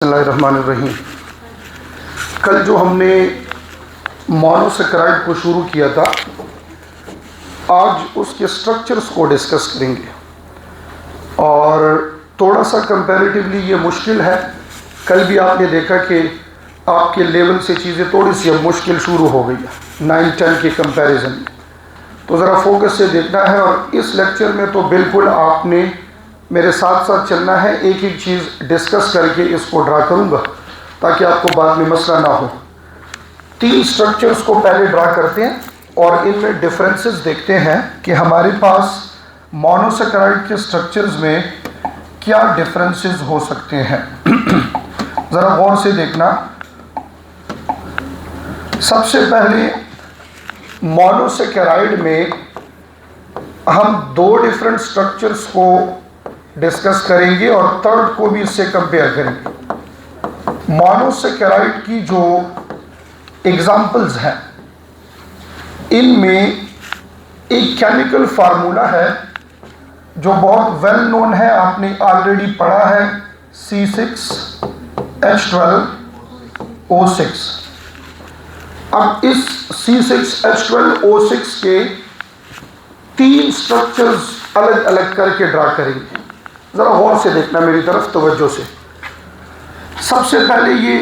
बिस्मिल्लाहिर्रहमानिर्रहीम। कल जो हमने मोनोसेकेराइड को शुरू किया था, आज उसके स्ट्रक्चर्स को डिस्कस करेंगे और थोड़ा सा कंपैरेटिवली ये मुश्किल है। कल भी आपने देखा कि आपके लेवल से चीज़ें थोड़ी सी अब मुश्किल शुरू हो गई है 9-10 के कंपैरिजन में, तो ज़रा फोकस से देखना है। और इस लेक्चर में तो बिल्कुल आपने मेरे साथ साथ चलना है, एक एक चीज़ डिस्कस करके इसको ड्रा करूँगा ताकि आपको बाद में मसला ना हो। 3 स्ट्रक्चर्स को पहले ड्रा करते हैं और इनमें डिफरेंसेस देखते हैं कि हमारे पास मोनोसेकेराइड के स्ट्रक्चर्स में क्या डिफरेंसेस हो सकते हैं। ज़रा गौर से देखना। सबसे पहले मोनोसेकेराइड में हम 2 डिफरेंट स्ट्रक्चर्स को डिस्कस करेंगे और थर्ड को भी इससे कंपेयर करेंगे। मोनोसेकेराइड की जो एग्जाम्पल्स हैं, इनमें एक केमिकल फार्मूला है जो बहुत वेल नोन है, आपने ऑलरेडी पढ़ा है, C6H12O6। अब इस C6H12O6 के 3 स्ट्रक्चर्स अलग अलग करके ड्रा करेंगे। ज़रा गौर से देखना, मेरी तरफ तवज्जो से। सबसे पहले ये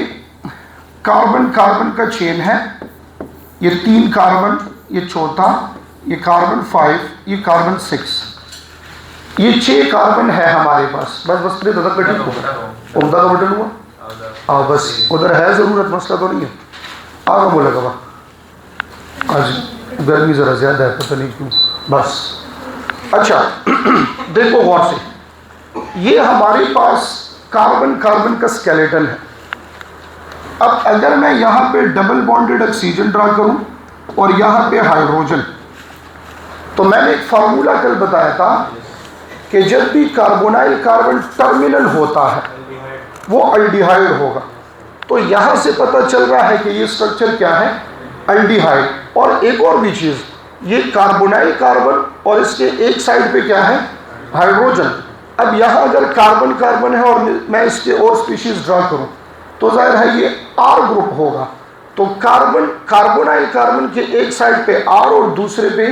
कार्बन कार्बन का चेन है, ये 3 कार्बन, ये चौथा, ये कार्बन 5, ये कार्बन 6, ये 6 कार्बन है हमारे पास। बस प्लीज उधर का ठीक होगा, उधर का बटन हुआ। हाँ बस उधर है ज़रूरत, मसला तो नहीं है। आगे बोला कबा, आज गर्मी ज़रा ज़्यादा है, पता नहीं क्यों। बस अच्छा देखो गौर से, ये हमारे पास कार्बन कार्बन का स्केलेटन है। अब अगर मैं यहाँ पे डबल बॉन्डेड ऑक्सीजन ड्रा करूँ और यहाँ पे हाइड्रोजन, तो मैंने एक फार्मूला कल बताया था कि जब भी कार्बोनाइल कार्बन टर्मिनल होता है वो अल्डिहाइड होगा। तो यहाँ से पता चल रहा है कि ये स्ट्रक्चर क्या है, अल्डिहाइड। और एक और भी चीज़, ये कार्बोनाइल कार्बन और इसके एक साइड पे क्या है, हाइड्रोजन। अब यहाँ अगर कार्बन कार्बन है और मैं इसके और स्पीशीज ड्रा करूँ तो जाहिर है ये R ग्रुप होगा। तो कार्बन कार्बोनाइल कार्बन के एक साइड पे R और दूसरे पे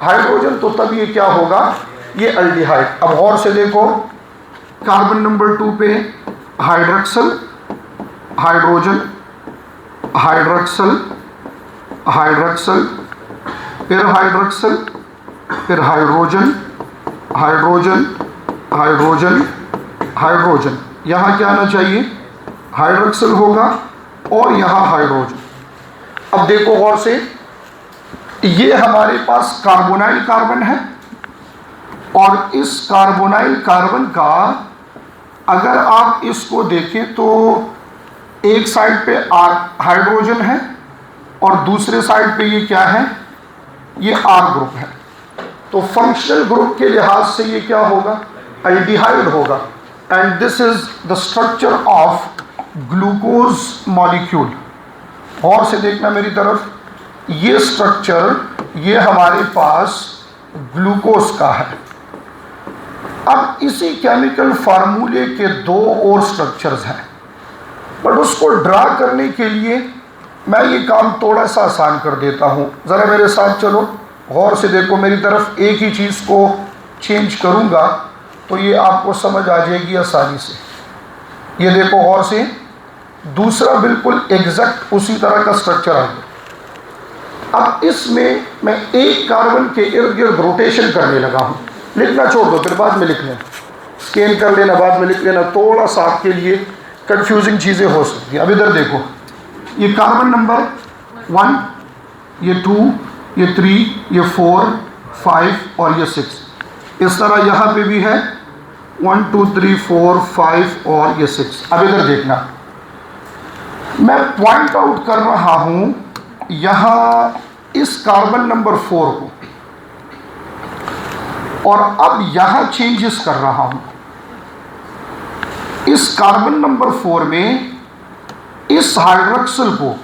हाइड्रोजन, तो तब ये क्या होगा, ये अल्डिहाइड। अब गौर से देखो, कार्बन नंबर 2 पे हाइड्रोक्सल, हाइड्रोजन, हाइड्रोक्सल, हाइड्रोक्सल, फिर हाइड्रोक्सल, फिर हाइड्रोजन, हाइड्रोजन, हाइड्रोजन, हाइड्रोजन। यहाँ क्या आना चाहिए, हाइड्रोक्सल होगा और यहाँ हाइड्रोजन। अब देखो गौर से, ये हमारे पास कार्बोनाइल कार्बन है और इस कार्बोनाइल कार्बन का अगर आप इसको देखें तो एक साइड पे हाइड्रोजन है और दूसरे साइड पे ये क्या है, ये R ग्रुप है। तो फंक्शनल ग्रुप के लिहाज से ये क्या होगा, अल्डिहाइड होगा। And this is the structure of glucose molecule. और से देखना मेरी तरफ, ये स्ट्रक्चर ये हमारे पास ग्लूकोज का है। अब इसी केमिकल फार्मूले के 2 और स्ट्रक्चर्स हैं, बट उसको ड्रा करने के लिए मैं ये काम थोड़ा सा आसान कर देता हूँ। ज़रा मेरे साथ चलो, गौर से देखो मेरी तरफ। एक ही चीज़ को चेंज करूँगा तो ये आपको समझ आ जाएगी आसानी से। ये देखो गौर से, दूसरा बिल्कुल एग्जैक्ट उसी तरह का स्ट्रक्चर आ गया। अब इसमें मैं एक कार्बन के इर्द गिर्द रोटेशन करने लगा हूँ। लिखना छोड़ दो, फिर बाद में लिख लेना, स्कैन कर लेना, बाद में लिख लेना, थोड़ा सा आपके लिए कंफ्यूजिंग चीज़ें हो सकती हैं। अब इधर देखो, ये कार्बन नंबर 1, ये 2, ये 3, ये 4, 5 और ये 6। इस तरह यहाँ पे भी है 1 2 3 4 5 और ये 6। अब इधर देखना, मैं पॉइंट आउट कर रहा हूँ यहाँ इस कार्बन नंबर 4 को, और अब यहाँ चेंजेस कर रहा हूँ। इस कार्बन नंबर 4 में इस हाइड्रोक्सिल को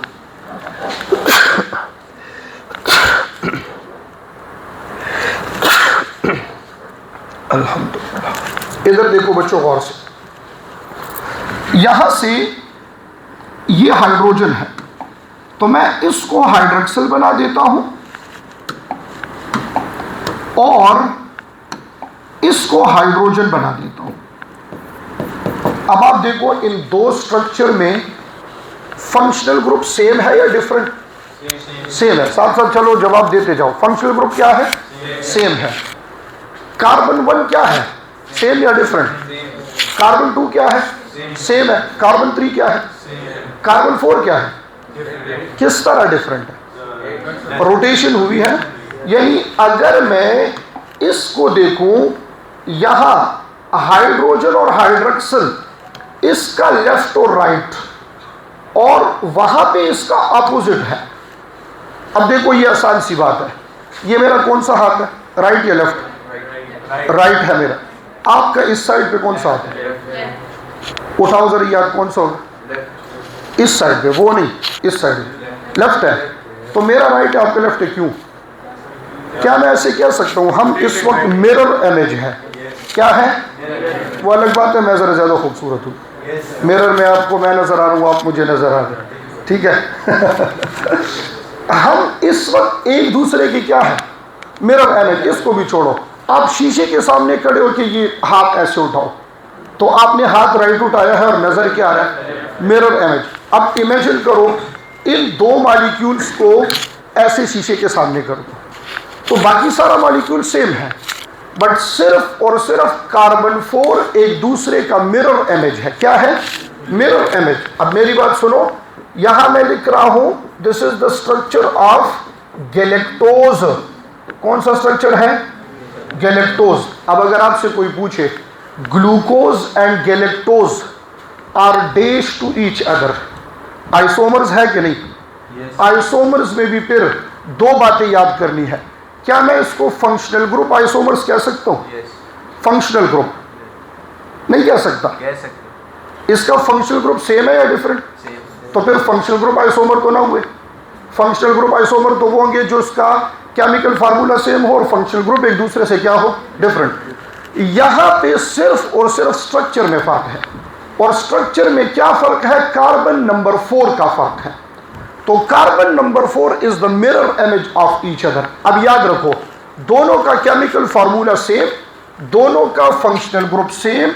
अल्हम्दुलिल्लाह, इधर देखो बच्चों गौर से, यहां से ये हाइड्रोजन है, तो मैं इसको हाइड्रोक्सिल बना देता हूं और इसको हाइड्रोजन बना देता हूं। अब आप देखो इन दो स्ट्रक्चर में फंक्शनल ग्रुप सेम है या डिफरेंट? सेम है। साथ साथ चलो जवाब देते जाओ। फंक्शनल ग्रुप क्या है? सेम है। कार्बन 1 क्या है? सेम या डिफरेंट? कार्बन 2 क्या है? सेम है। कार्बन 3 क्या है? कार्बन 4 क्या है? किस तरह डिफरेंट है? रोटेशन हुई है। यानी अगर मैं इसको देखूं, यहां हाइड्रोजन और हाइड्रोक्सिल इसका लेफ्ट और राइट, और वहां पे इसका अपोजिट है। अब देखो ये आसान सी बात है, ये मेरा कौन सा हाथ है? राइट या लेफ्ट? राइट है मेरा। आपका इस साइड पे कौन सा हाथ है? उठाओ जरा याद, कौन सा होगा? इस साइड पे, वो नहीं, इस साइड पे लेफ्ट है। तो मेरा राइट है, आपका लेफ्ट है। क्यों? क्या मैं ऐसे कह सकता हूं हम इस वक्त मिरर इमेज है? क्या है? वो अलग बात है, मैं जरा ज्यादा खूबसूरत हूं। मिरर में आपको मैं नजर आ रहा हूं, आप मुझे नजर आ रहे हैं, ठीक है? हम इस वक्त एक दूसरे की क्या है? Mirror image. इसको भी छोड़ो, आप शीशे के सामने खड़े हो कि ये हाथ ऐसे उठाओ, तो आपने हाथ राइट उठाया है और नजर क्या आ रहा है? Mirror image. अब इमेजिन करो इन दो मॉलिक्यूल्स को ऐसे शीशे के सामने कर दो, तो बाकी सारा मॉलिक्यूल सेम है, बट सिर्फ और सिर्फ कार्बन 4 एक दूसरे का मिरर इमेज है। क्या है? Mirror image. अब मेरी बात सुनो, यहां मैं लिख रहा हूं this is the structure of galactose. कौन सा स्ट्रक्चर है? गैलेक्टोज। अब अगर आपसे कोई पूछे glucose and galactose are dash to each other, isomers है कि नहीं? आइसोमर्स में भी फिर दो बातें याद करनी है। क्या मैं इसको फंक्शनल ग्रुप आइसोमर्स कह सकता हूं? फंक्शनल ग्रुप नहीं कह सकता। इसका फंक्शनल ग्रुप सेम है या डिफरेंट? तो फिर फंक्शनल ग्रुप आइसोमर तो ना हुए। फंक्शनल ग्रुप आइसोमर तो वो होंगे जो उसका केमिकल फार्मूला सेम हो और फंक्शनल ग्रुप एक दूसरे से क्या हो? डिफरेंट। यहां पे सिर्फ और सिर्फ स्ट्रक्चर में फर्क है, और स्ट्रक्चर में क्या फर्क है? कार्बन नंबर 4 का फर्क है। तो carbon number 4 is the mirror image of each other. अब याद रखो, दोनों का केमिकल फार्मूला सेम, दोनों का फंक्शनल ग्रुप सेम,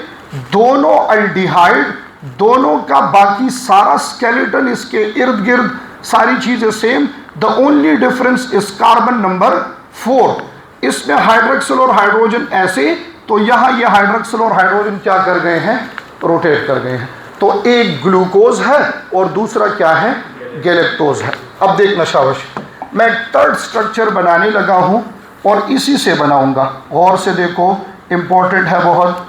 दोनों अल्डिहाइड, दोनों का बाकी सारा स्केलेटन, इसके इर्द गिर्द सारी चीजें same. The only difference is carbon number 4। इसमें हाइड्रोक्सिल और हाइड्रोजन ऐसे, तो यहां ये हाइड्रोक्सिल और हाइड्रोजन क्या कर गए हैं? रोटेट कर गए हैं। तो एक ग्लूकोज है और दूसरा क्या है? गैलेक्टोज है। अब देखना शाबाश, मैं थर्ड स्ट्रक्चर बनाने लगा हूं और इसी से बनाऊंगा। गौर से देखो, इंपॉर्टेंट है बहुत।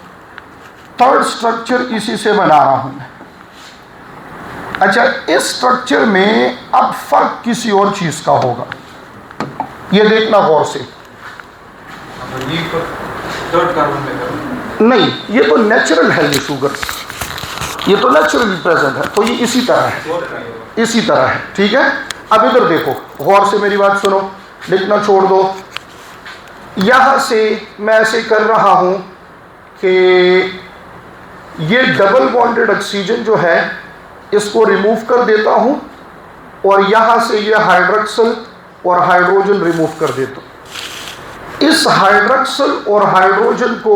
थर्ड स्ट्रक्चर इसी से बना रहा हूं मैं। अच्छा, इस स्ट्रक्चर में अब फर्क किसी और चीज का होगा, ये देखना गौर से। नहीं, ये तो नेचुरल है, ये शुगर ये तो नेचुरली प्रेजेंट है, तो ये इसी तरह है, इसी तरह है, ठीक है। अब इधर देखो, गौर से मेरी बात सुनो, लिखना छोड़ दो। यहां से मैं ऐसे कर रहा हूं कि ये डबल बॉन्डेड ऑक्सीजन जो है इसको रिमूव कर देता हूं, और यहां से ये हाइड्रोक्सिल और हाइड्रोजन रिमूव कर देता हूं। इस हाइड्रोक्सिल और हाइड्रोजन को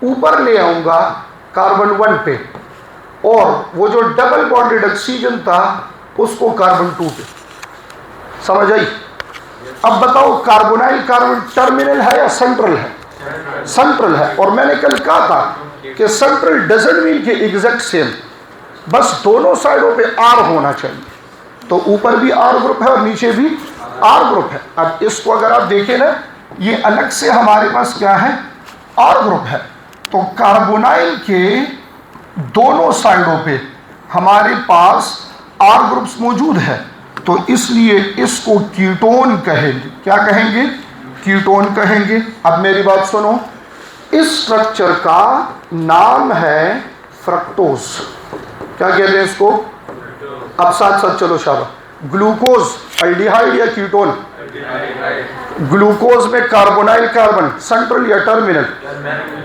ऊपर ले आऊंगा कार्बन 1 पे, और वो जो डबल बॉन्डेड ऑक्सीजन था उसको कार्बन 2 पे। समझ आई? अब बताओ, कार्बोनाइल कार्बन टर्मिनल है या सेंट्रल है? सेंट्रल है। और मैंने कल कहा था कि सेंट्रल डजंट मीन कि एग्जैक्ट सेम, बस दोनों साइडों पे आर होना चाहिए। तो ऊपर भी आर ग्रुप है और नीचे भी आर ग्रुप है। अब इसको अगर आप देखें ना, ये अलग से हमारे पास क्या है? आर ग्रुप है। तो कार्बोनाइल के दोनों साइडों पे हमारे पास आर ग्रुप्स मौजूद है, तो इसलिए इसको कीटोन कहेंगे। क्या कहेंगे? कीटोन कहेंगे। अब मेरी बात सुनो, इस स्ट्रक्चर का नाम है फ्रक्टोज। क्या कहते हैं इसको? अब साथ साथ चलो शाबाश। ग्लूकोज अल्डिहाइड या कीटोन? ग्लूकोज में कार्बोनाइल कार्बन सेंट्रल या टर्मिनल?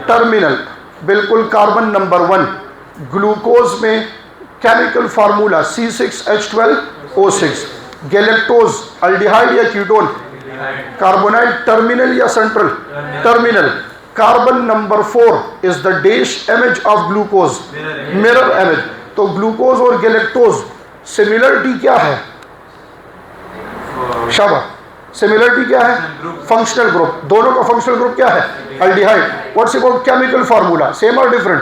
टर्मिनल, बिल्कुल कार्बन नंबर 1। ग्लूकोज में chemical formula C6H12O6, galactose aldehyde या कीटोन, कार्बोनाइल टर्मिनल या central, terminal, carbon number 4 is the dash image of glucose, mirror image. तो glucose और galactose similarity क्या है? शाबाश, सिमिलरिटी क्या है? Functional group. दोनों का फंक्शनल ग्रुप क्या है? Aldehyde. What's about chemical formula? Same और डिफरेंट?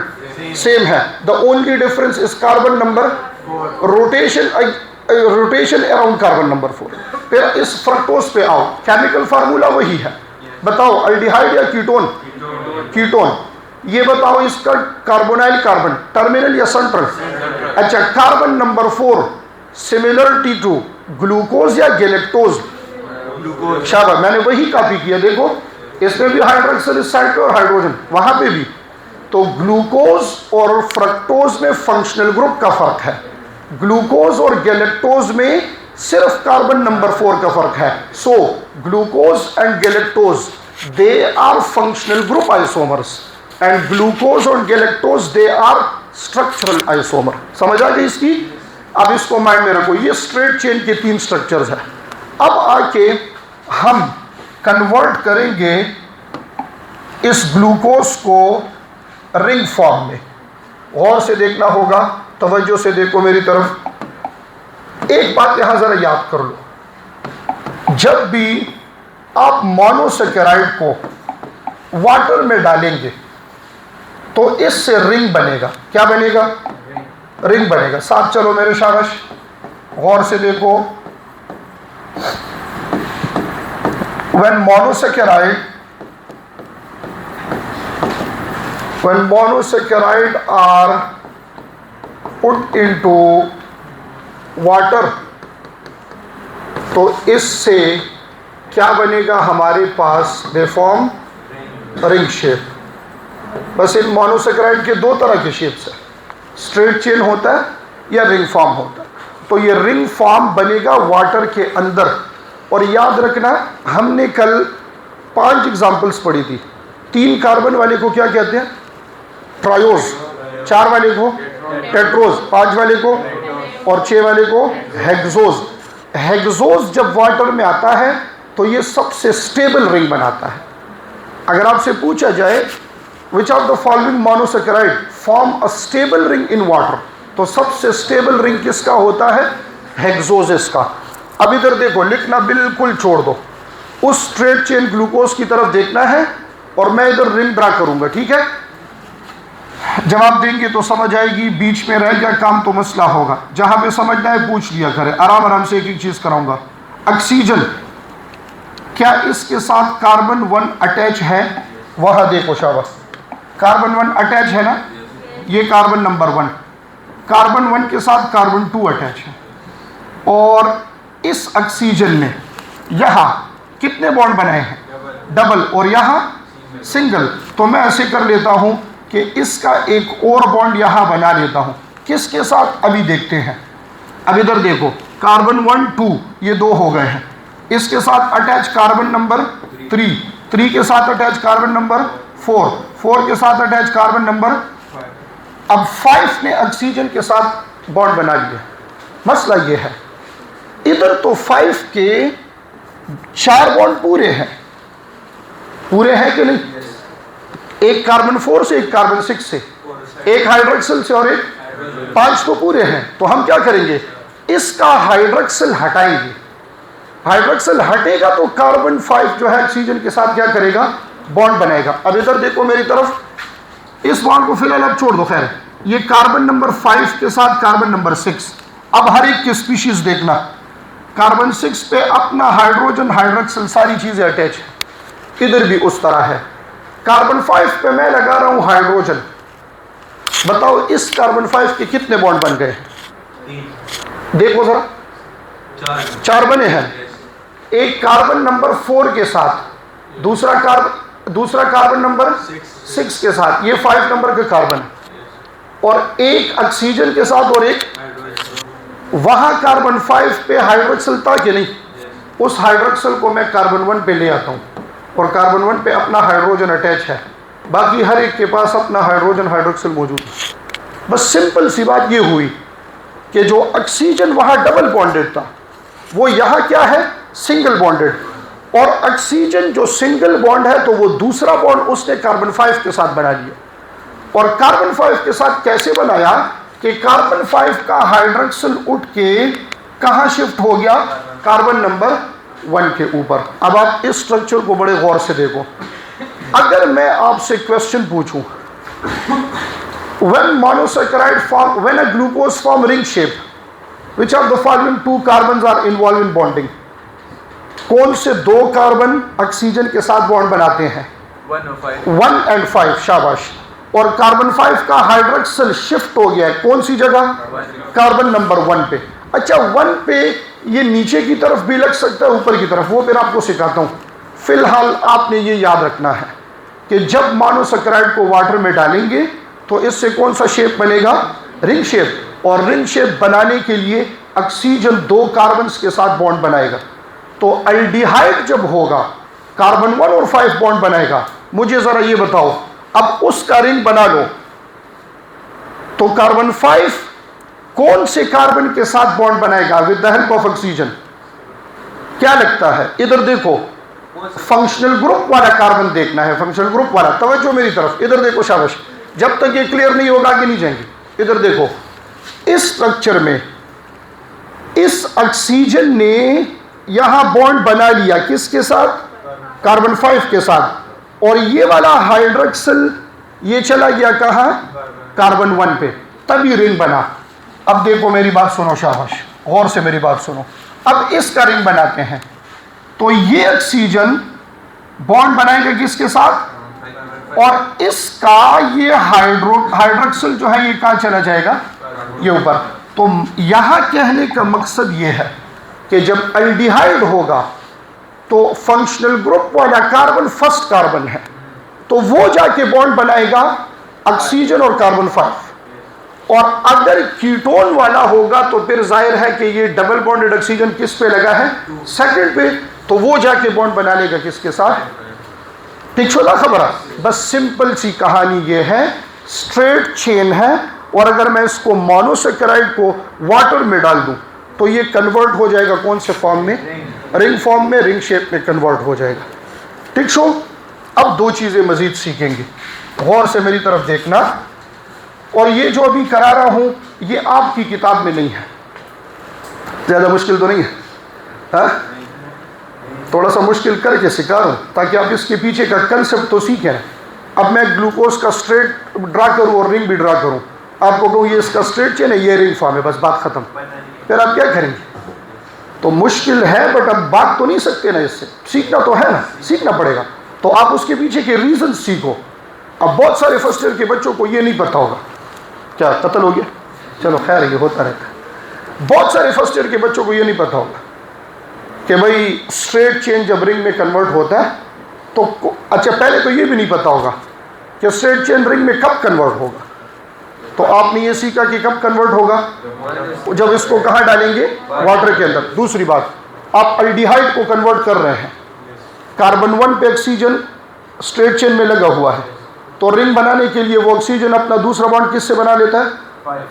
सेम है। The only difference is carbon number, rotation around carbon number 4। फिर इस फ्रक्टोज पे आओ, केमिकल फार्मूला वही है। बताओ अल्डिहाइड या कीटोन? कीटोन। ये बताओ इसका कार्बोनाइल कार्बन, टर्मिनल या सेंट्रल? अच्छा, carbon number 4 similarity to glucose या गैलेक्टोज? शाबाश, मैंने वही कॉपी किया। देखो इसमें भी हाइड्रोक्सिल इस साइड पे और हाइड्रोजन वहां पे भी। तो ग्लूकोज और फ्रक्टोज में फंक्शनल ग्रुप का फर्क है, ग्लूकोज और गैलेक्टोज में सिर्फ कार्बन नंबर 4 का फर्क है। So glucose and galactose they are functional group isomers and glucose और galactose they are structural isomer. समझ आ गई इसकी? अब इसको माइंड में रखो, ये स्ट्रेट चेन के 3 स्ट्रक्चर्स हैं। अब आके हम कन्वर्ट करेंगे इस ग्लूकोज को रिंग फॉर्म में। गौर से देखना होगा, तवज्जो से देखो मेरी तरफ। एक बात यहां जरा याद कर लो, जब भी आप मोनोसैकेराइड को वाटर में डालेंगे तो इससे रिंग बनेगा। क्या बनेगा? रिंग बनेगा। साथ चलो मेरे, शाबाश, गौर से देखो। when monosaccharide are put into water, तो इससे क्या बनेगा हमारे पास? They form ring shape. बस इन मोनोसैकेराइड के 2 तरह के शेप्स है, स्ट्रेट चेन होता है या रिंग फॉर्म होता है। तो ये रिंग फॉर्म बनेगा वाटर के अंदर। और याद रखना, हमने कल 5 एग्जाम्पल्स पढ़ी थी। 3 कार्बन वाले को क्या कहते हैं? ट्रायोज। 4 वाले को टेट्रोज, 5 वाले को, और 6 वाले को हेक्सोज। हेक्सोज जब वाटर में आता है तो ये सबसे स्टेबल रिंग बनाता है। अगर आपसे पूछा जाए which of the following monosaccharide form a stable ring in water, तो सबसे स्टेबल रिंग किसका होता है? हेक्सोसिस का। अब इधर देखो, लिखना बिल्कुल छोड़ दो, उस स्ट्रेट चेन ग्लूकोज की तरफ देखना है और मैं इधर रिंग ड्रा करूंगा, ठीक है? जवाब देंगे तो समझ आएगी, बीच में रह गया काम तो मसला होगा। जहां पे समझना है पूछ लिया करें, आराम आराम से एक एक चीज कराऊंगा। ऑक्सीजन, क्या इसके साथ कार्बन 1 अटैच है? वह देखो, शाबाश, कार्बन 1 अटैच है ना, ये कार्बन नंबर 1। कार्बन 1 के साथ कार्बन 2 अटैच है। और इस ऑक्सीजन ने यहाँ कितने बॉन्ड बनाए हैं? डबल। और यहाँ सिंगल। तो मैं ऐसे कर लेता हूँ कि इसका एक और बॉन्ड यहाँ बना लेता हूँ। किसके साथ? अभी देखते हैं। अब इधर देखो, कार्बन 1 2 ये 2 हो गए हैं। इसके साथ अटैच कार्बन नंबर 3, 3 के साथ अटैच कार्बन नंबर 4, 4 के साथ अटैच कार्बन नंबर। अब 5 ने ऑक्सीजन के साथ बॉन्ड बना लिया। मसला ये है, इधर तो 5 के 4 बॉन्ड पूरे हैं, पूरे हैं कि नहीं? एक कार्बन 4 से, एक कार्बन 6 से, एक हाइड्रोक्सिल से और एक 5 तो पूरे हैं। तो हम क्या करेंगे? इसका हाइड्रोक्सिल हटाएंगे। हाइड्रोक्सिल हटेगा तो कार्बन 5 जो है ऑक्सीजन के साथ क्या करेगा? बॉन्ड बनाएगा। अब इधर देखो मेरी तरफ, इस बॉन्ड को फिलहाल अब छोड़ दो। खैर, ये कार्बन नंबर 5 के साथ कार्बन नंबर 6। अब हर एक की स्पीशीज देखना, कार्बन 6 पे अपना हाइड्रोजन, हाइड्रोक्सिल सारी चीजें अटैच है। इधर भी उस तरह है। कार्बन 5 पे मैं लगा रहा हूं हाइड्रोजन। बताओ इस कार्बन 5 के कितने बॉन्ड बन गए? देखो जरा, 4 बने हैं। एक कार्बन नंबर 4 के साथ, दूसरा कार्बन नंबर 6 के साथ, ये 5 नंबर के कार्बन, और एक ऑक्सीजन के साथ और एक। वहां कार्बन 5 पे हाइड्रोक्सिल था कि नहीं? उस हाइड्रोक्सिल को मैं कार्बन 1 पे ले आता हूं और कार्बन 1 पे अपना हाइड्रोजन अटैच है। बाकी हर एक के पास अपना हाइड्रोजन, हाइड्रोक्सिल मौजूद है। बस सिंपल सी बात ये हुई कि जो ऑक्सीजन वहाँ डबल बॉन्डेड था, वो यहाँ क्या है, सिंगल बॉन्डेड। और ऑक्सीजन जो सिंगल बॉन्ड है, तो वो दूसरा बॉन्ड उसने कार्बन 5 के साथ बना लिया। और कार्बन 5 के साथ कैसे बनाया कि कार्बन 5 का हाइड्रोक्सिल उठ के कहाँ शिफ्ट हो गया, कार्बन नंबर 1 के ऊपर। अब आप इस स्ट्रक्चर को बड़े गौर से देखो। अगर मैं आपसे क्वेश्चन पूछूं, when monosaccharide form, when a glucose form ring shape, which of the following two carbons are involved in bonding? कौन से दो कार्बन ऑक्सीजन के साथ बॉन्ड बनाते हैं? 1 and 5, शाबाश। और कार्बन 5 का हाइड्रोक्सिल शिफ्ट हो गया है कौन सी जगह, कार्बन नंबर 1 पे। अच्छा, 1 पे ये नीचे की तरफ भी लग सकता है, ऊपर की तरफ, वो फिर आपको सिखाता हूँ। फिलहाल आपने ये याद रखना है कि जब मोनोसैकराइड को वाटर में डालेंगे तो इससे कौन सा शेप बनेगा, रिंग शेप। और रिंग शेप बनाने के लिए ऑक्सीजन 2 कार्बन्स के साथ बॉन्ड बनाएगा। तो एल्डिहाइड जब होगा, कार्बन 1 और 5 बॉन्ड बनाएगा। मुझे ज़रा ये बताओ, अब उसका रिंग बना लो, तो कार्बन 5 कौन से कार्बन के साथ बॉन्ड बनाएगा with the help of oxygen? क्या लगता है? इधर देखो, फंक्शनल ग्रुप वाला कार्बन देखना है, फंक्शनल ग्रुप वाला। तवज्जो मेरी तरफ, इधर देखो, शाबाश। जब तक ये क्लियर नहीं होगा आगे नहीं जाएंगे। इधर देखो, इस स्ट्रक्चर में इस ऑक्सीजन ने यहां बॉन्ड बना लिया किसके साथ, कार्बन 5 के साथ। और ये वाला हाइड्रोक्सिल ये चला गया कहां, कार्बन 1 पे, तभी रिंग बना। अब देखो मेरी बात सुनो, शाबाश, गौर से मेरी बात सुनो। अब इसका रिंग बनाते हैं, तो ये ऑक्सीजन बॉन्ड बनाएगा किसके साथ, और इसका ये हाइड्रोक्सिल जो है ये कहाँ चला जाएगा, ये ऊपर। तो यहां कहने का मकसद ये है कि जब एल्डिहाइड होगा तो फंक्शनल ग्रुप वाला कार्बन फर्स्ट कार्बन है, तो वो जाके बॉन्ड बनाएगा ऑक्सीजन और कार्बन 5। और अगर कीटोन वाला होगा तो फिर जाहिर है कि ये डबल बॉन्डेड ऑक्सीजन किस पे लगा है, सेकंड पे, तो वो जाके बॉन्ड बना लेगा किसके साथ, ठीक छोला खबर। बस सिंपल सी कहानी ये है, स्ट्रेट चेन है। और अगर मैं इसको मोनोसैकराइड को वाटर में डाल दूं तो ये कन्वर्ट हो जाएगा कौन से फॉर्म में, रिंग फॉर्म में, रिंग शेप में कन्वर्ट हो जाएगा। ठीक छो। अब 2 चीज़ें मजीद सीखेंगे, गौर से मेरी तरफ देखना। और ये जो अभी करा रहा हूं ये आपकी किताब में नहीं है, ज़्यादा मुश्किल तो नहीं है, हाँ? थोड़ा सा मुश्किल करके सिखा रहा हूँ ताकि आप इसके पीछे का कंसेप्ट तो सीखें। अब मैं ग्लूकोज का स्ट्रेट ड्रा करूँ और रिंग भी ड्रा करूँ, आपको कहूँ ये इसका स्ट्रेट चेन है, ये रिंग फॉर्म है, बस बात ख़त्म। फिर आप क्या करेंगे? तो मुश्किल है, बट अब बात तो नहीं सकते ना, इससे सीखना तो है ना, सीखना पड़ेगा। तो आप उसके पीछे के रीज़न सीखो। अब बहुत सारे फर्स्ट ईयर के बच्चों को ये नहीं पता होगा, क्या कत्ल हो गया, चलो खैर ये होता रहता है। बहुत सारे फर्स्ट ईयर के बच्चों को ये नहीं पता होगा कि भाई स्ट्रेट चेन जब रिंग में कन्वर्ट होता है तो अच्छा, पहले तो ये भी नहीं पता होगा कि स्ट्रेट चेन रिंग में कब कन्वर्ट होगा। तो आपने ये सीखा कि कब कन्वर्ट होगा, जब इसको कहाँ डालेंगे, वाटर के अंदर। दूसरी बात, आप एल्डिहाइड को कन्वर्ट कर रहे हैं, कार्बन 1 पे ऑक्सीजन स्ट्रेट चेन में लगा हुआ है, तो रिंग बनाने के लिए वो ऑक्सीजन अपना दूसरा बॉन्ड किससे बना लेता है,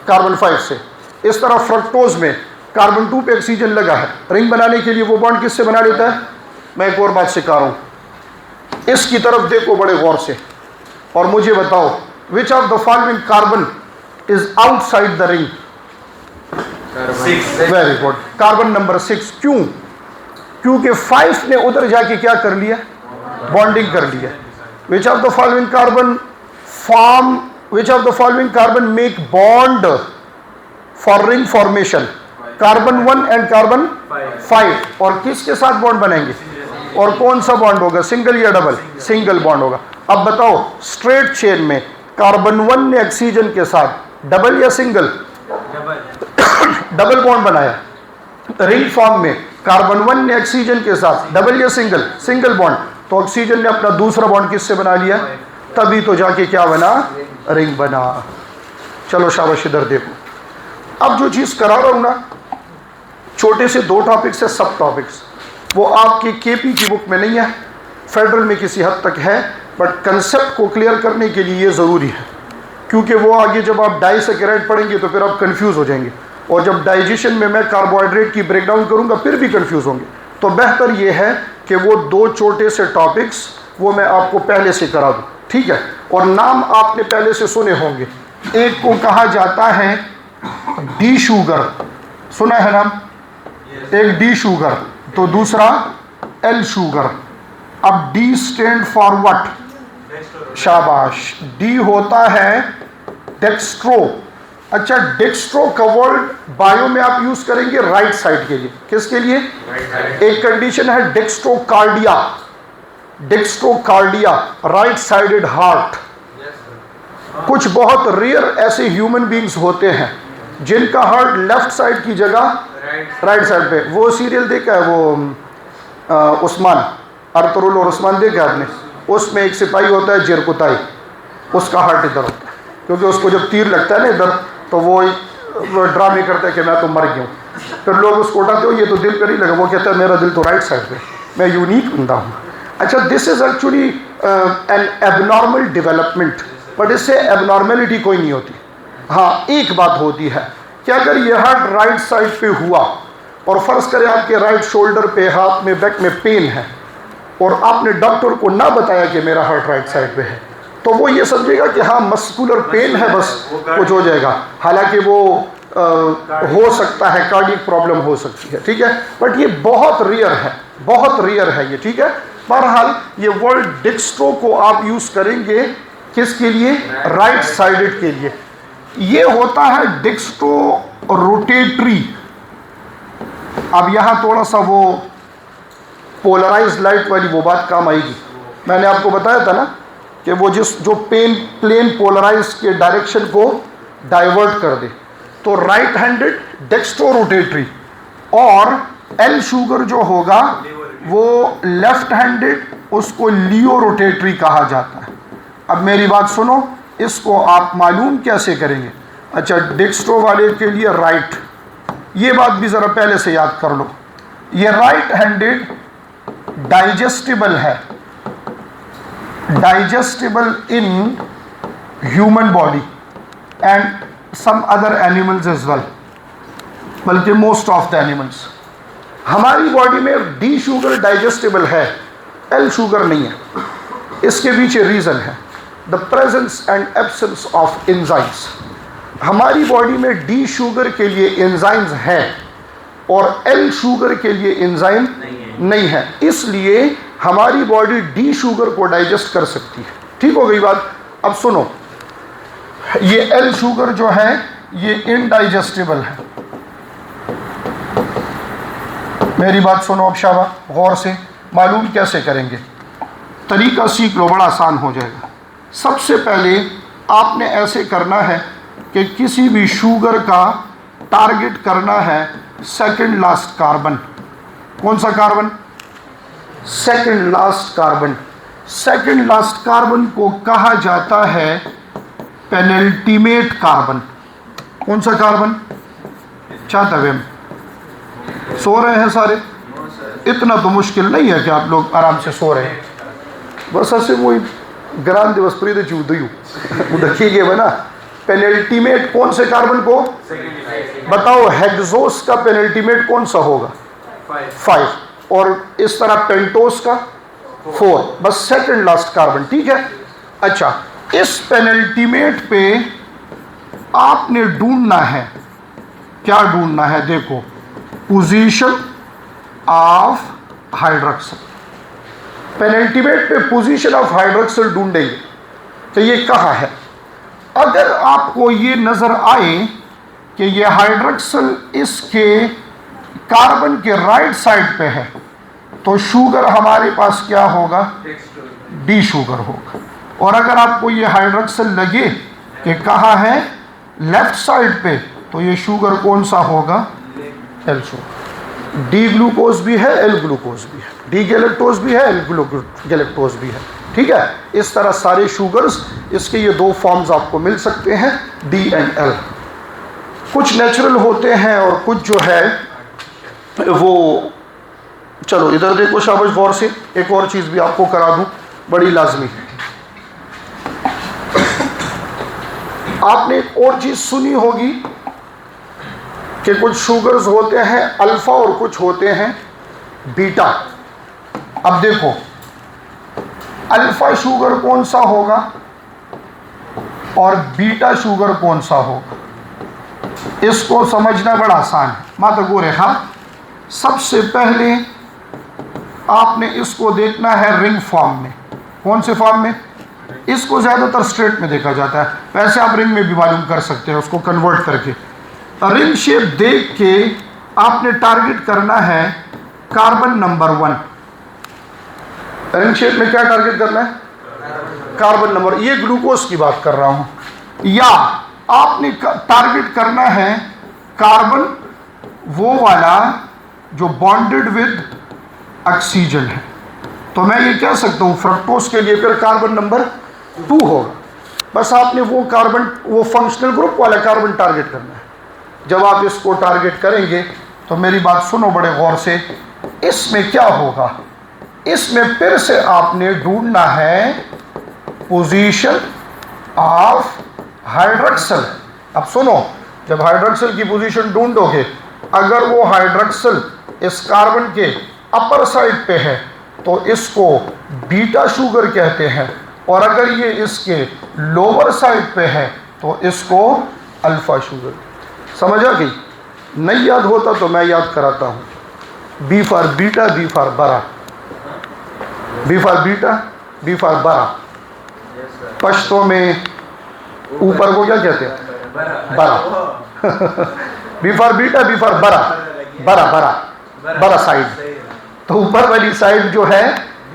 कार्बन 5 से। इस तरह फ्रक्टोज में कार्बन 2 पे ऑक्सीजन लगा है, रिंग बनाने के लिए वो बॉन्ड किससे बना लेता है। मैं एक और बात सिखा रहा हूँ, इसकी तरफ देखो बड़े गौर से और मुझे बताओ, which of the following carbon is outside the ring. Very good, carbon number 6। क्यों? क्योंकि 5 ने उधर जाके क्या कर लिया, बॉन्डिंग कर लिया। Which of the following carbon form, which of the following carbon make bond for ring formation, carbon 1 and carbon 5। और किसके साथ बॉन्ड बनेंगे, और कौन सा बॉन्ड होगा, सिंगल या डबल, सिंगल बॉन्ड होगा। अब बताओ, स्ट्रेट चेन में कार्बन 1 ने ऑक्सीजन के साथ डबल या सिंगल, डबल बॉन्ड बनाया। रिंग फॉर्म में कार्बन 1 ने ऑक्सीजन के साथ डबल या सिंगल, सिंगल बॉन्ड। तो ऑक्सीजन ने अपना दूसरा बॉन्ड किससे बना लिया, तभी तो जाके क्या बना, रिंग बना। चलो शाबाश, इधर देखो। अब जो चीज़ करा रहा हूँ ना, छोटे से 2 टॉपिक्स है, सब टॉपिक्स, वो आपकी केपी की बुक में नहीं है, फेडरल में किसी हद तक है, बट कंसेप्ट को क्लियर करने के लिए ये ज़रूरी है। क्योंकि वो आगे जब आप डाइसैकेराइड पढ़ेंगे तो फिर आप कंफ्यूज हो जाएंगे, और जब डाइजेशन में मैं कार्बोहाइड्रेट की ब्रेकडाउन करूंगा फिर भी कंफ्यूज होंगे। तो बेहतर ये है कि वो 2 छोटे से टॉपिक्स वो मैं आपको पहले से करा दूँ, ठीक है। और नाम आपने पहले से सुने होंगे, एक को कहा जाता है डी शुगर, सुना है नाम, एक डी शुगर, तो दूसरा एल शुगर। अब डी स्टैंड फॉर व्हाट? शाबाश, डी होता है डेक्स्ट्रो। अच्छा, डेक्स्ट्रो का वर्ड बायो में आप यूज करेंगे राइट साइड के लिए। किसके लिए? एक कंडीशन है dextrocardia, dextrocardia right sided heart. कुछ बहुत रेयर ऐसे ह्यूमन बींग्स होते हैं जिनका हार्ट लेफ्ट साइड की जगह राइट साइड पे। वो सीरियल देखा है वो उस्मान, अरतुरुल और उस्मान देखा है आपने? उसमें एक सिपाही होता है जिरकुताई, उसका हार्ट इधर होता है, क्योंकि उसको जब तीर लगता है ना इधर तो वो ड्रामे करता है कि मैं तो मर गया हूँ। फिर लोग उसको उठाते हो ये तो दिल कर ही लगा, वो कहता है मेरा दिल तो राइट साइड पे, मैं यूनिक बंदा हूँ। अच्छा, this is actually an abnormal development, but इससे एबनॉर्मेलिटी कोई नहीं होती। हाँ, एक बात होती है कि अगर ये हार्ट राइट साइड पे हुआ और फर्ज करें आपके राइट शोल्डर पे, हाथ में, बैक में पेन है और आपने डॉक्टर को ना बताया कि मेरा हार्ट राइट साइड पे है, तो वो ये समझेगा कि हाँ मस्कुलर पेन है, बस कुछ हो जाएगा। हालांकि वो हो सकता है कार्डियक प्रॉब्लम हो सकती है, ठीक है, बट ये बहुत रेयर है, बहुत रेयर है ये, ठीक है। बहरहाल ये वर्ड डेक्स्ट्रो को आप यूज करेंगे किसके लिए? राइट साइडेड के लिए। ये होता है डेक्स्ट्रो रोटेटरी। अब यहाँ थोड़ा सा वो पोलराइज्ड लाइट वाली वो बात काम आएगी। मैंने आपको बताया था ना कि वो जो प्लेन पोलराइज के डायरेक्शन को डाइवर्ट कर दे, तो राइट हैंडेड डेक्स्ट्रो रोटेटरी, और एल शुगर जो होगा वो लेफ्ट हैंडेड, उसको लियो रोटेटरी कहा जाता है। अब मेरी बात सुनो, इसको आप मालूम कैसे करेंगे? अच्छा, डेक्स्ट्रो वाले के लिए राइट, ये बात भी ज़रा पहले से याद कर लो, ये राइट हैंडेड डाइजेस्टिबल है, digestible in human body and some other animals as well, बल्कि मोस्ट ऑफ द एनिमल्स। हमारी बॉडी में डी शुगर डाइजेस्टिबल है, एल शुगर नहीं है। इसके पीछे रीज़न है the presence and absence of enzymes. हमारी बॉडी में डी शुगर के लिए एंजाइम्स है और एल शुगर के लिए एंजाइम नहीं है, इसलिए हमारी बॉडी डी शुगर को डाइजेस्ट कर सकती है। ठीक हो गई बात? अब सुनो, ये एल शुगर जो है ये इनडाइजेस्टिबल है। मेरी बात सुनो अब शाबा, गौर से। मालूम कैसे करेंगे? तरीका सीख लो, बड़ा आसान हो जाएगा। सबसे पहले आपने ऐसे करना है कि किसी भी शुगर का टारगेट करना है सेकंड लास्ट कार्बन। कौन सा carbon? Second last carbon. Second last carbon को कहा जाता है पेनल्टीमेट कार्बन। कौन सा कार्बन? चाहता है सो रहे हैं सारे? इतना तो मुश्किल नहीं है कि आप लोग आराम से सो रहे हैं, बस ऐसे वही ग्राम दिवस प्रीत चूदयू देखिए बना। पेनल्टीमेट कौन से कार्बन को? बताओ, हेक्सोस का पेनल्टीमेट कौन सा होगा? 5, और इस तरह पेंटोस का 4, बस सेकंड लास्ट कार्बन। ठीक है। अच्छा, इस पेनल्टीमेट पे आपने ढूंढना है, क्या ढूंढना है? देखो, पोजीशन ऑफ हाइड्रोक्सिल। पेनल्टीमेट पे पोजीशन ऑफ हाइड्रोक्सिल ढूंढेंगे तो ये कहाँ है। अगर आपको ये नजर आए कि ये हाइड्रोक्सिल इसके कार्बन के राइट साइड पे है, तो शुगर हमारे पास क्या होगा? डी शुगर होगा। और अगर आपको ये हाइड्रोक्सिल लगे कि कहाँ है? लेफ्ट साइड पे, तो ये शुगर कौन सा होगा? L sugar. डी ग्लूकोज भी है, एल ग्लूकोज भी है, डी गैलेक्टोज भी है, एल गैलेक्टोज भी है। ठीक है। इस तरह सारे शुगर्स, इसके ये 2 फॉर्म्स आपको मिल सकते हैं, डी एंड एल। कुछ नेचुरल होते हैं और कुछ जो है वो, चलो इधर देखो शाबाश गौर से। एक और चीज़ भी आपको करा दूं, बड़ी लाजमी है। आपने एक और चीज़ सुनी होगी कि कुछ शुगर्स होते हैं अल्फ़ा और कुछ होते हैं बीटा। अब देखो अल्फ़ा शुगर कौन सा होगा और बीटा शुगर कौन सा होगा, इसको समझना बड़ा आसान है। माता गो रेखा, सबसे पहले आपने इसको देखना है रिंग फॉर्म में। कौन से फॉर्म में? इसको ज़्यादातर स्ट्रेट में देखा जाता है, वैसे आप रिंग में भी मालूम कर सकते हैं उसको कन्वर्ट करके। रिंग शेप देख के आपने टारगेट करना है कार्बन नंबर 1। रिंग शेप में क्या टारगेट करना है? कार्बन नंबर, ये ग्लूकोज की बात कर रहा हूं। या आपने टारगेट करना है कार्बन वो वाला जो बॉन्डेड विद ऑक्सीजन है। तो मैं ये कह सकता हूँ फ्रक्टोज के लिए फिर कार्बन नंबर 2 होगा। बस आपने वो कार्बन, वो फंक्शनल ग्रुप वाला कार्बन टारगेट करना है। जब आप इसको टारगेट करेंगे तो मेरी बात सुनो बड़े गौर से, इसमें क्या होगा, इसमें फिर से आपने ढूंढना है पोजीशन ऑफ हाइड्रोक्सल। अब सुनो, जब हाइड्रोक्सल की पोजीशन ढूंढोगे, अगर वो हाइड्रोक्सल इस कार्बन के अपर साइड पे है तो इसको बीटा शुगर कहते हैं, और अगर ये इसके लोअर साइड पे है तो इसको अल्फा शुगर। समझ आ गई? नहीं याद होता तो मैं याद कराता हूँ। B for beta, B for बरा, B for beta, B for बरा। पश्तो में ऊपर को क्या कहते हैं? बरा। B for beta, B for बरा, बरा बरा बरा साइड। तो ऊपर वाली साइड जो है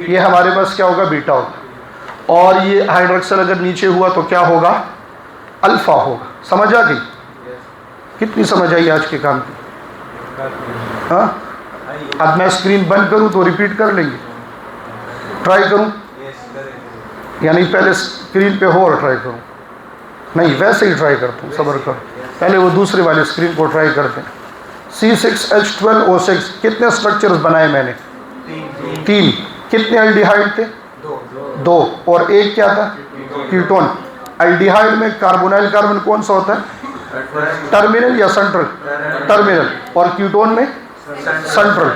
ये हमारे पास क्या होगा? बीटा होगा। और ये हाइड्रोक्सल अगर नीचे हुआ तो क्या होगा? अल्फा होगा। समझ आ गई? कितनी समझ आई आज के काम की? हाँ, अब मैं स्क्रीन बंद करूं तो रिपीट कर लेंगे। ट्राई करूं, यानी पहले स्क्रीन पे हो और ट्राई करूं? नहीं, वैसे ही ट्राई करता हूं, सब्र करो। पहले वो दूसरे वाले स्क्रीन को ट्राई करते हैं। C6H12O6 कितने स्ट्रक्चर्स बनाए मैंने? 3। कितने एल्डिहाइड थे? 2। और एक क्या था? कीटोन। एल्डिहाइड में कार्बोनाइल कार्बन कौन सा होता है? टर्मिनल या सेंट्रल? टर्मिनल। और कीटोन में सेंट्रल।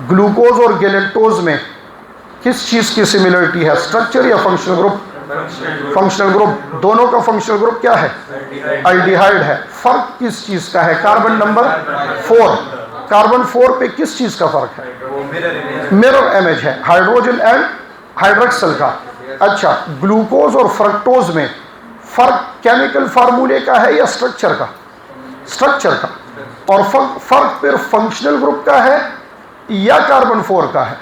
ग्लूकोज और गैलेक्टोज में किस चीज की सिमिलरिटी है, स्ट्रक्चर या फंक्शनल ग्रुप? Functional group. दोनों का फंक्शनल ग्रुप क्या है? एल्डिहाइड है। फर्क किस चीज का है? Carbon number 4। कार्बन 4 पे किस चीज का फर्क है? मिरर इमेज है, हाइड्रोजन एंड हाइड्रोक्सल का। अच्छा, ग्लूकोज और फ्रक्टोज में फर्क केमिकल फार्मूले का है या स्ट्रक्चर का? स्ट्रक्चर का। और फर्क फिर फंक्शनल ग्रुप का है या कार्बन 4 का है?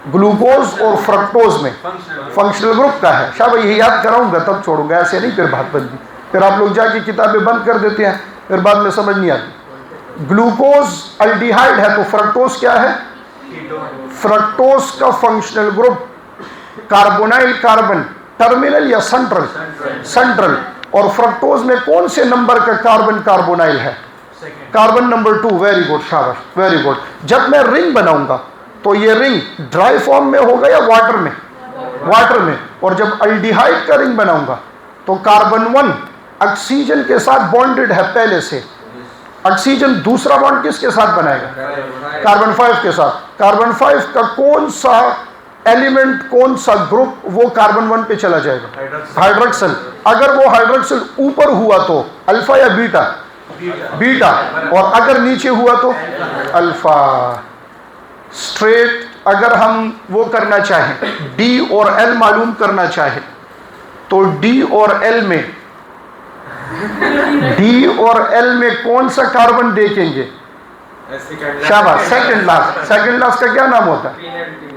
ग्लूकोज और फ्रक्टोज में फंक्शनल ग्रुप का है। शाबाश, यही याद कराऊंगा तब छोड़ूंगा, ऐसे नहीं फिर बात बनती। फिर आप लोग जाके किताबें बंद कर देते हैं, फिर बाद में समझ नहीं आती। ग्लूकोज एल्डिहाइड है तो फ्रक्टोज क्या है? फ्रक्टोज का functional group carbonyl carbon, terminal या सेंट्रल? सेंट्रल। और फ्रक्टोज में कौन से नंबर का कार्बन कार्बोनाइल है? Carbon number 2। वेरी गुड, शाबाश, वेरी गुड। जब मैं रिंग बनाऊंगा तो ये रिंग ड्राई फॉर्म में होगा या वाटर में? वाटर में। और जब एल्डिहाइड का रिंग बनाऊंगा तो कार्बन 1 ऑक्सीजन के साथ बॉन्डेड है पहले से। ऑक्सीजन दूसरा बॉन्ड किसके साथ बनाएगा? कार्बन 5 के साथ। कार्बन 5 का कौन सा एलिमेंट, कौन सा ग्रुप वो कार्बन 1 पे चला जाएगा? हाइड्रोक्सल। अगर वो हाइड्रोक्सल ऊपर हुआ तो अल्फा या बीटा? बीटा। और अगर नीचे हुआ तो अल्फा। स्ट्रेट अगर हम वो करना चाहें, डी और एल मालूम करना चाहें, तो डी और एल में, डी और एल में कौन सा कार्बन देखेंगे? शाबाश, सेकंड लास्ट। सेकंड लास्ट का क्या नाम होता है?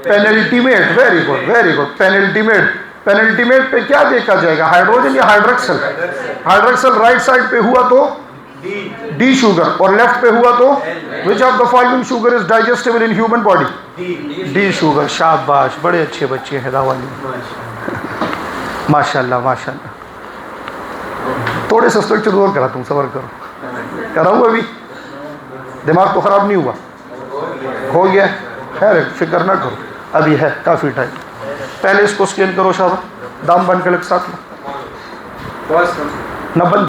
Penultimate. Very good, very good, penultimate. Penultimate पे क्या देखा जाएगा? हाइड्रोजन या हाइड्रोक्सल? हाइड्रोक्सल राइट साइड पे हुआ तो डी शुगर, और लेफ्ट पे हुआ तो which of the following sugar is digestible in human body? D sugar. शाबाश, बड़े अच्छे बच्चे हैं रावाली, माशाल्लाह माशाल्लाह। थोड़े सा स्ट्रक्चर और कराता हूँ, सबर करो। कराऊँ अभी? दिमाग तो खराब नहीं हुआ? हो गया? खैर फिक्र ना करो, अभी है काफ़ी टाइम। पहले इसको स्कैन करो शाबाश, दाम बन के लग साथ में। पॉज करो। ना बंद